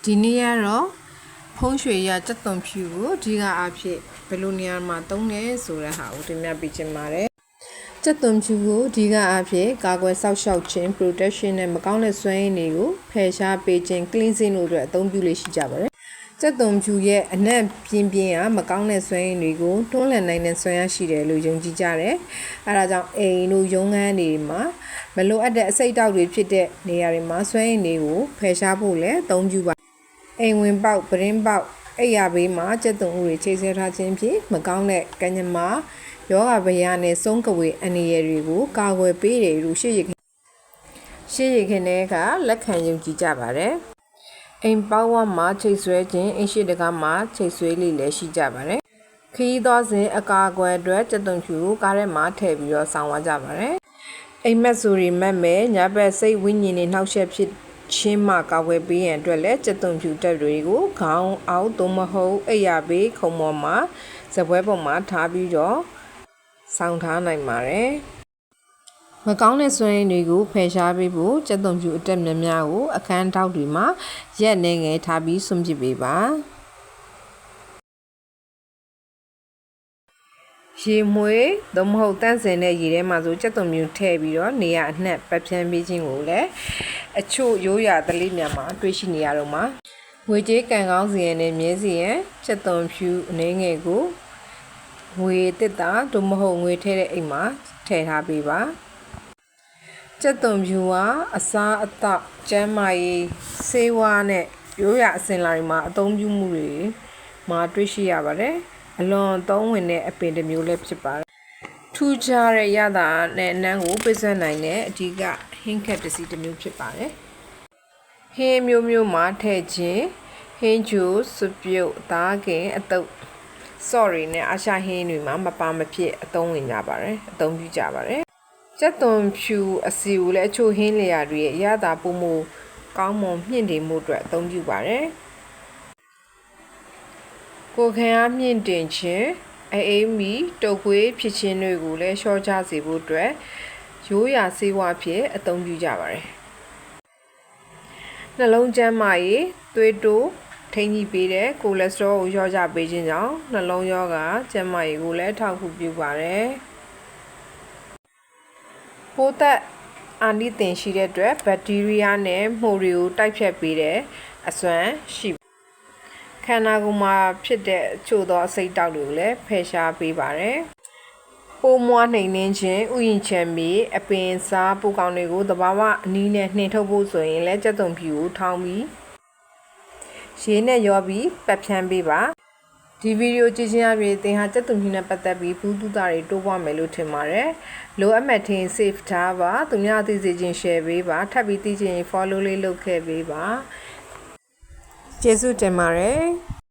ဒီနေ့ကတော့ဖုံးရွှေရစက်သွန်ဖြူကိုအဓိကအဖြစ်ဘယ်လိုနေရာမှာသုံးလဲဆိုတဲ့ဟာကိုတင်ပြပေးချင်ပါတယ်စက်သွန်ဖြူကိုအဓိကအဖြစ်ကာကွယ်စောင့်ရှောက်ခြင်း protection နဲ့မကောင်းတဲ့စွမ်းရည်တွေကိုဖယ်ရှားပေးခြင်း cleansing တို့အတွက်အသုံးပြုလေးရှိကြပါတယ်စက်သွန်ဖြူရဲ့အနံ့ပြင်းပြင်းမကောင်းတဲ့စွမ်းရည်တွေကိုတွန်းလှန်နိုင်တဲ့စွမ်းရရှိတယ်လို့ယုံကြည်ကြတယ်။အဲဒါကြောင့်အိမ်တို့ရုံးခန်းတွေမှာမလိုအပ်တဲ့အဆိပ်တောက်တွေဖြစ်တဲ့နေရာတွေမှာစွမ်းရည်တွေကိုဖယ်ရှားဖို့လည်းအသုံးပြုပါအိမ်ဝင်ပေါက်ပရင်းပေါက်အိယာဘေးမှာစက်သွန်ဥတွေချိတ်ဆွဲထားခြင်းဖြင့်မကောင်းတဲ့ကញ្ញမာယောဂဗျာနဲ့ဆုံးကဝေအန္တရာယ်တွေကိုကာကွယ်ပေးတယ်လို့ရှေ့ရခင်တွေကလက်ခံယုံကြည်ကြပါတယ်။အိမ်ပေါက်ဝမှာချိတ်ဆွဲခြင်းအိမ်ရှိတကားမှာချိတ်ဆွဲလေးလည်းရှိကြပါတယ်။ခရီးသွားစဉ်အကာအကွယ်အတွက်စက်သွန်ဖြူကိုကားထဲမှာထည့်ပြီးတော့ဆောင်းသွားကြပါတယ်။အိမ်မက်ဆိုရီမက်မဲညဘက်စိတ်ဝိညာဉ်တွေနှောက်ယှက်ဖြစ်ချင်းမှကာကွယ်ပေးရန်အတွက်လည်းစက်သွန်ဖြူတက်တွေကိုခေါင်းအောက်သို့မဟုတ်အိယာဘေးခုံပေါ်မှာဇပွဲပေါ်မှာထားပြီးတော့ဆောင်းထားနိုင်ပါတယ်။မကောင်းတဲ့စွမ်းရည်တွေကိုဖယ်ရှားပေးဖို့စက်သွန်ဖြူအတက်များများကိုအခန်းထောက်တွေမှာရက်နေငယ်ထားပြီးဆွန့်ပစ်ပေးပါ။ရေမွေးသို့မဟုတ်တန့်စင်တဲ့ရေထဲမှာဆိုစက်သွန်ဖြူထည့်ပြီးတော့နေရအနှံ့ပတ်ဖြန်းပေးခြင်းကိုလည်းအချို့ရိုးရာသလေးများမှာတွေ့ရှိနေရတော့မှာငွေကြေးကံကောင်းစီရင်နဲ့မြဲစီရင်စက်သွန်ဖြူအနေငယ်ကိုငွေတစ်တာသို့မဟုတ်ငွေထည့်တဲ့အိမ်မှာထည့်ထားပေးပါစက်သွန်ဖြူကအစားအသောက်ကျန်းမာရေးဆေးဝါးနဲ့ရိုးရာအစဉ်လာတွေမှာအသုံးပြုမှုတွေမှာတွေ့ရှိရပါတယ်အလွန်သုံးဝင်တဲ့အပင်တစ်မျိုးလည်းဖြစ်ပါတယ်ထူးခြားတဲ့ရတာနဲ့အနံ့ကိုပိတ်ဆက်နိုင်တဲ့အဓိကဟင်းခက်ပစ္စည်းတစ်မျိုးဖြစ်ပါတယ်ဟင်းမျိုးမှာထည့်ခြင်းဟင်းဂျူးစွပြုတ်သားခင်အတုပ်ဆော့ရီနဲ့အရှာဟင်းတွေမှာမပါမဖြစ်အသုံးပြုကြပါတယ်စက်သွန်ဖြူအစီကိုလည်းအချို့ဟင်းလျာတွေရဲ့ရတာပုံမကောင်းမွန်မြင့်တင်မှုအတွက်အသုံးပြုပါတယ်ကိုယ်ခံအားမြင့်တင်ခြင်းအေးမီတုပ်ခွေးဖြစ်ခြင်းတွေကိုလည်းလျှော့ချစေဖို့အတွက်ရိုးရာဆေးဝါးဖြစ်အသုံးပြုကြပါတယ်နှလုံးကျန်းမာရေးသွေးတိုးထိန်းညှိပေးတဲ့ကိုလက်စတရောကိုလျှော့ချပေးခြင်းကြောင့်နှလုံးရောဂါကျန်းမာရေးကိုလည်းထောက်ကူပြုပါတယ်ပိုးသက်အာနိသင်ရှိတဲ့အတွက်ဘက်တီးရီးယားနဲ့မှိုတွေကိုတိုက်ဖြတ်ပေးတဲ့အစွမ်းရှိခန္ဓာကိုယ်မှာဖြစ်တဲ့ချို့သောအဆိပ်တောက်တွေကိုလည်းဖယ်ရှားပေးပါတယ်ပိုးမွားနှိမ်နှင်းခြင်းဥယျာဉ်ချမ်းမီအပင်စားပိုးကောင်တွေကိုသဘာဝအနည်းနဲ့နှင်ထုတ်ဖို့ဆိုရင်လည်းစက်သွန်ဖြူကိုထောင်းပြီးရေနဲ့ရောပြီးပတ်ဖြန်းပေးပါဒီဗီဒီယိုကြည့်ခြင်းအပြင်သင်ဟာစက်သွန်ဖြူနဲ့ပတ်သက်ပြီးဘူးတူတာတွေတိုးပွားမယ်လို့ထင်ပါတယ်လိုအပ်မှထင် save ထားပါသူများသိစေခြင်း share ပေးပါထပ်ပြီးသိချင် follow လေးလုပ်ခဲ့ပေးပါကျေးဇူးတင်ပါတယ်